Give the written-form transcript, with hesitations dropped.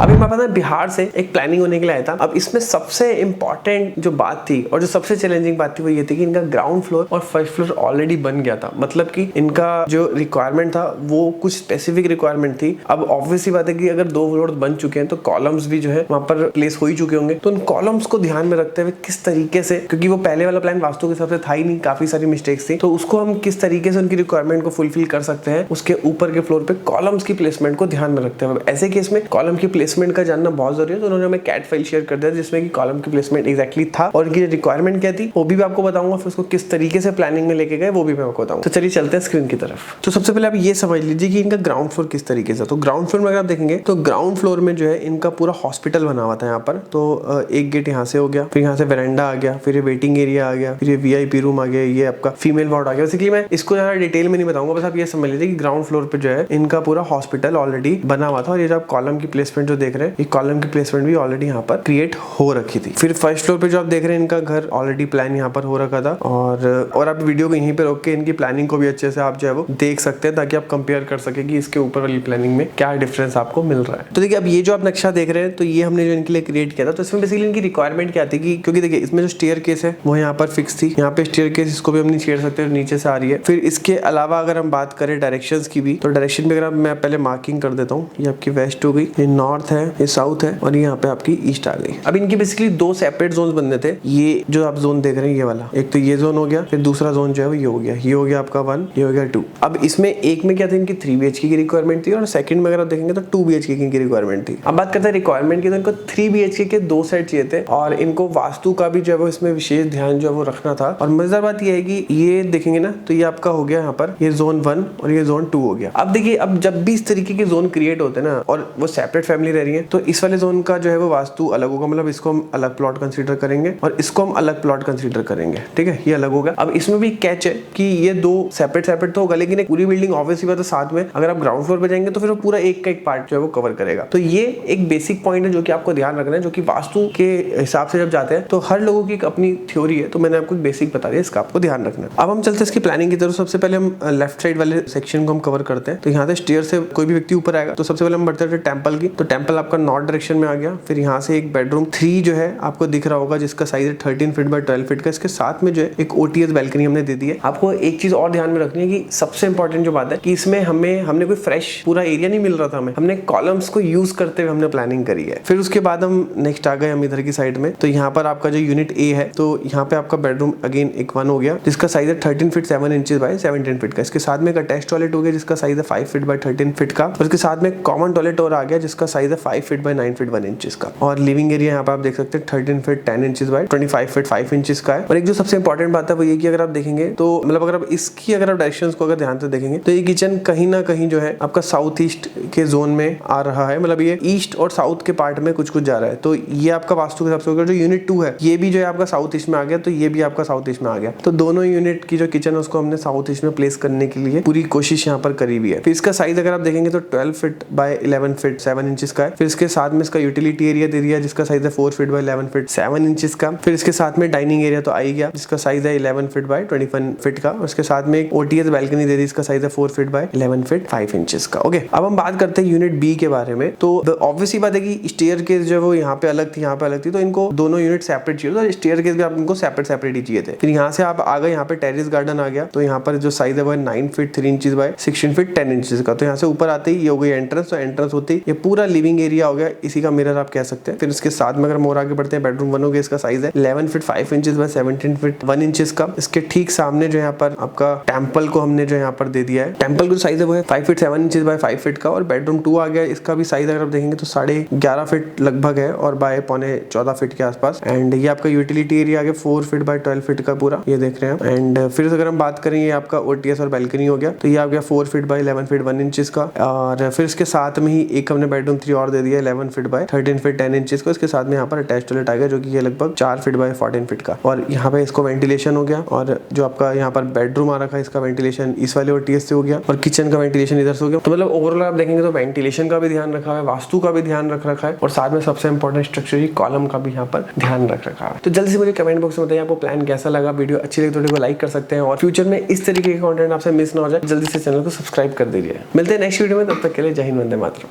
अभी मैं पता है बिहार से एक प्लानिंग होने के लिए आया था। अब इसमें सबसे इंपॉर्टेंट जो बात थी और जो सबसे चैलेंजिंग बात थी वो ये थी कि इनका ग्राउंड फ्लोर और फर्स्ट फ्लोर ऑलरेडी बन गया था। मतलब कि इनका जो रिक्वायरमेंट था वो कुछ स्पेसिफिक रिक्वायरमेंट थी। अब ऑब्वियसली बात है कि अगर 2 फ्लोर बन चुके हैं तो कॉलम्स भी जो है वहां पर प्लेस हो ही चुके होंगे। तो उन कॉलम्स को ध्यान में रखते हुए किस तरीके से, क्योंकि वो पहले वाला प्लान वास्तु के हिसाब से था ही नहीं, काफी सारी मिस्टेक्स थी, तो उसको हम किस तरीके से उनकी रिक्वायरमेंट को फुलफिल कर सकते हैं, उसके ऊपर के फ्लोर पे कॉलम्स की प्लेसमेंट को ध्यान में रखते हुए। ऐसे केस में कॉलम की प्लेसमेंट का जानना बहुत जरूरी है। तो उन्होंने हमें कैट फाइल शेयर कर दिया जिसमें कि कॉलम की प्लेसमेंट एग्जैक्टली था और उनकी रिक्वायरमेंट क्या थी वो भी आपको बताऊंगा। फिर उसको किस तरीके से प्लानिंग में लेके गए वो भी मैं आपको बताऊंगा। तो चलिए चलते हैं स्क्रीन की तरफ। तो सबसे पहले आप ये समझ लीजिए कि इनका ग्राउंड फ्लोर किस तरीके से। तो ग्राउंड फ्लोर में अगर आप देखेंगे तो ग्राउंड फ्लोर में जो है इनका पूरा हॉस्पिटल बना हुआ था यहाँ पर। तो एक गेट यहाँ से हो गया, फिर यहाँ से वेरेंडा आ गया, फिर ये वेटिंग एरिया आ गया, फिर ये वीआईपी रूम आ गया, ये आपका फीमेल वार्ड आ गया। बेसिकली मैं इसको ज्यादा डिटेल में नहीं बताऊंगा, बस आप ये समझ लीजिए कि ग्राउंड फ्लोर पे जो है इनका पूरा हॉस्पिटल ऑलरेडी बना हुआ था। और ये जो आप कॉलम की प्लेसमेंट जो देख रहे हैं, ये कॉलम की प्लेसमेंट भी ऑलरेडी यहाँ पर क्रिएट हो रखी थी। फिर फर्स्ट फ्लोर पे जो आप देख रहे हैं इनका घर ऑलरेडी प्लान यहाँ पर हो रखा था। और आप वीडियो को यहीं पे रोक के इनकी प्लानिंग को भी अच्छे से आप जो है वो देख सकते हैं ताकि आप कंपेयर कर सके कि इसके ऊपर वाली प्लानिंग में क्या डिफरेंस आपको मिल रहा है। तो देखिए अब ये जो आप नक्शा देख रहे हैं तो ये हमने जो इनके लिए क्रिएट किया था। तो इसमें बेसिकली इनकी रिक्वायरमेंट क्या थी कि क्योंकि देखिए इसमें जो स्टेयर केस है वो यहाँ पर फिक्स थी। यहाँ पे स्टेयर केस इसको भी हम नहीं छेड़ सकते, नीचे से आ रही है। फिर इसके अलावा अगर हम बात करें डायरेक्शंस की भी, तो डायरेक्शन भी अगर मैं पहले मार्किंग कर देता हूँ, ये आपकी वेस्ट हो गई, ये नॉर्थ है, ये साउथ है और यहाँ पे आपकी ईस्ट आ गई। अब इनकी बेसिकली 2 सेपरेट जोन बनने थे। ये जो आप जोन देख रहे हैं ये वाला, एक तो ये जोन हो गया, फिर दूसरा जोन जो है वो ये हो गया, ये हो गया आपका 1, ये हो गया 2। अब इसमें एक में क्या था, इनकी 3 BHK की रिक्वायरमेंट थी और सेकंड में अगर आप देखेंगे तो 2 BHK की रिक्वायरमेंट थी। अब बात करते हैं रिक्वायरमेंट की, तो इनको 3 BHK के 2 सेट चाहिए थे और इनको वास्तु का भी जो है वो इसमें विशेष ध्यान जो है वो रखना था। और मजेदार बात ये है कि ये देखेंगे ना तो ये आपका हो गया यहाँ पर, ये जोन 1 और ये जोन 2 हो गया। अब देखिए अब जब भी इस तरीके के जोन क्रिएट होते हैं ना और वो सेपरेट फैमिली रह रही है, तो इस वाले जोन का जो है वो वास्तु अलग होगा। मतलब इसको हम अलग प्लॉट कंसीडर करेंगे और इसको हम अलग प्लॉट कंसीडर करेंगे, ठीक है, ये अलग होगा। अब इसमें भी कैच है कि ये 2 सेपरेट तो होगा, लेकिन एक पूरी बिल्डिंग ऑब्वियसली बात है साथ में अगर आप ग्राउंड फ्लोर पे जाएंगे तो फिर वो पूरा एक का एक पार्ट जो है वो कवर करेगा। तो ये एक बेसिक पॉइंट है जो कि आपको ध्यान रखना है, जो कि वास्तु के हिसाब से जब जाते हैं तो हर लोगों की एक अपनी थ्योरी है। तो मैंने आपको बेसिक बता दिया, इसका आपको ध्यान रखना है। अब हम चलते हैं इसकी प्लानिंग की तरफ। सबसे पहले हम लेफ्ट साइड वाले सेक्शन को हम कवर करते हैं। तो यहाँ से स्टेयर से कोई भी व्यक्ति ऊपर आएगा तो सबसे पहले हम बढ़ते हैं टेंपल की। तो टेंपल आपका नॉर्थ डायरेक्शन में आ गया। फिर यहाँ से एक बेडरूम 3 जो है आपको दिख रहा होगा जिसका साइज है 13 फीट बाय 12 फीट का। इसके साथ में जो है एक OTS बैल्कनी हमने दे दी है। आपको एक चीज और ध्यान में रखनी है कि सबसे इंपॉर्टेंट जो बात है कि इसमें हमने कोई फ्रेश पूरा एरिया नहीं मिल रहा था, हमने कॉलम्स को यूज करते हुए हमने प्लानिंग करी है। फिर उसके बाद हम नेक्स्ट आ गए हम इधर की साइड में। तो यहाँ पर आपका जो यूनिट A है तो यहाँ पे आपका बेडरूम अगेन एक 1 हो गया जिसका साइज है 13 फीट 7 इंचेस बाय 17 फीट का। इसके साथ में एक अटैच टॉयलेट हो गया जिसका साइज है 5 फीट बाय 13 फीट का। और इसके साथ में कॉमन टॉयलेट और आ गया जिसका साइज है 5 फीट बाय 9 फीट 1 इंचेस का। और लिविंग एरिया यहाँ पे आप देख सकते हैं 13 feet 10 inches bye 25 feet 5 inches का है। और एक जो सबसे इंपॉर्टेंट बात है वो ये कि अगर आप देखेंगे तो मतलब अगर आप इसकी अगर आप डायरेक्शंस को अगर ध्यान से देखेंगे तो ये किचन कहीं ना कहीं जो है आपका साउथ ईस्ट के जोन में आ रहा है। मतलब ये ईस्ट और साउथ के पार्ट में कुछ जा रहा है। तो ये आपका वास्तु के हिसाब से होगा। जो यूनिट 2 है ये भी जो है आपका साउथ ईस्ट में आ गया, तो ये भी आपका साउथ ईस्ट में आ गया। तो दोनों यूनिट की जो किचन है उसको हमने साउथ ईस्ट में प्लेस करने के लिए पूरी कोशिश यहाँ पर करी हुई है। फिर इसका साइज अगर आप देखेंगे तो 12 फीट बाय 11 फीट 7 इंचेस का है। फिर इसके साथ में इसका यूटिलिटी एरिया दे दिया जिसका साइज है 4 फीट बाय 11 फीट 7 इंचेस का। फिर इसके साथ में डाइनिंग एरिया तो आ ही गया जिसका साइज है 11 फीट बाय 21 फीट का। उसके साथ में एक OTS बैल्कनी दे दी, इसका साइज है 4 फीट बाय 11 फीट 5 इंचेस का। ओके, अब हम बात करते हैं यूनिट B के बारे में। तो ऑब्वियसली बात है कि स्टेयर केस जो है वो यहाँ पे अलग थी, यहाँ पे अलग थी, तो इनको दोनों यूनिट सेपरेट चाहिए। तो स्टेयर केस भी आप इनको सेपरेट ही चाहिए थे। फिर यहाँ से आप आ गए, यहाँ पे टेरेस गार्डन आ गया। तो यहाँ पर जो साइज है वो 9 feet 3 inches bye 16 feet 10 inches का। तो यहाँ से ऊपर आते ही ये हो गई एंट्रेंस। तो एंट्रेंस होती ही ये पूरा लिविंग एरिया हो गया, इसी का मिरर आप कह सकते हैं। फिर इसके साथ में अगर मोर आगे बढ़ते हैं बेडरूम 1 हो गया, इसका साइज है 11 feet 5 inches bye 17 feet 1 inches का। इसके ठीक सामने जो यहाँ पर आपका टेंपल को हमने जो यहाँ पर दे दिया है। टेंपल का जो साइज है वो है 5 फीट 7 इंचेस बाय 5 फीट का। और बेडरूम 2 आ गया, इसका भी साइज अगर आप देखेंगे तो 11.5 फीट लगभग है और बाय 14 फीट के आसपास। एंड ये आपका यूटिलिटी एरिया आ गया 4 फीट बाय 12 फीट का पूरा, ये देख रहे हैं। एंड फिर अगर हम बात करें ये आपका OTS और बैल्कनी हो गया। तो ये आ गया 4 फीट बाय 11 फीट 1 इंचेस का। और फिर इसके साथ में ही एक हमने बेडरूम 3 और दे दिया 11 फीट बाय 13 फीट 10 इंचेस को। इसके साथ में यहाँ पर अटैच टॉयलेट आ गया जो कि ये लगभग 4 फीट बाय 14 फीट का। और यहाँ पे इसको वेंटिलेशन हो गया। और जो आपका यहाँ पर बेडरूम आ रखा है इसका वेंटिलेशन इस वाले OTS से हो गया और किचन का वेंटिलेशन इधर से हो गया। तो मतलब ओवरऑल आप देखेंगे तो वेंटिलेशन का भी ध्यान रखा है, वास्तु का भी ध्यान रख रखा है और साथ में सबसे इंपॉर्टेंट स्ट्रक्चरल कॉलम का भी यहाँ पर ध्यान रख रखा है। तो जल्दी से मुझे कमेंट बॉक्स में बताइए आपको प्लान कैसा लगा। वीडियो अच्छी लगी तो वीडियो को लाइक कर सकते हैं और फ्यूचर में इस तरीके के कंटेंट आपसे मिस ना हो जाए जल्दी से चैनल को सब्सक्राइब कर दीजिए। मिलते हैं नेक्स्ट वीडियो में, तब तक के लिए जय हिंद, वंदे मातरम।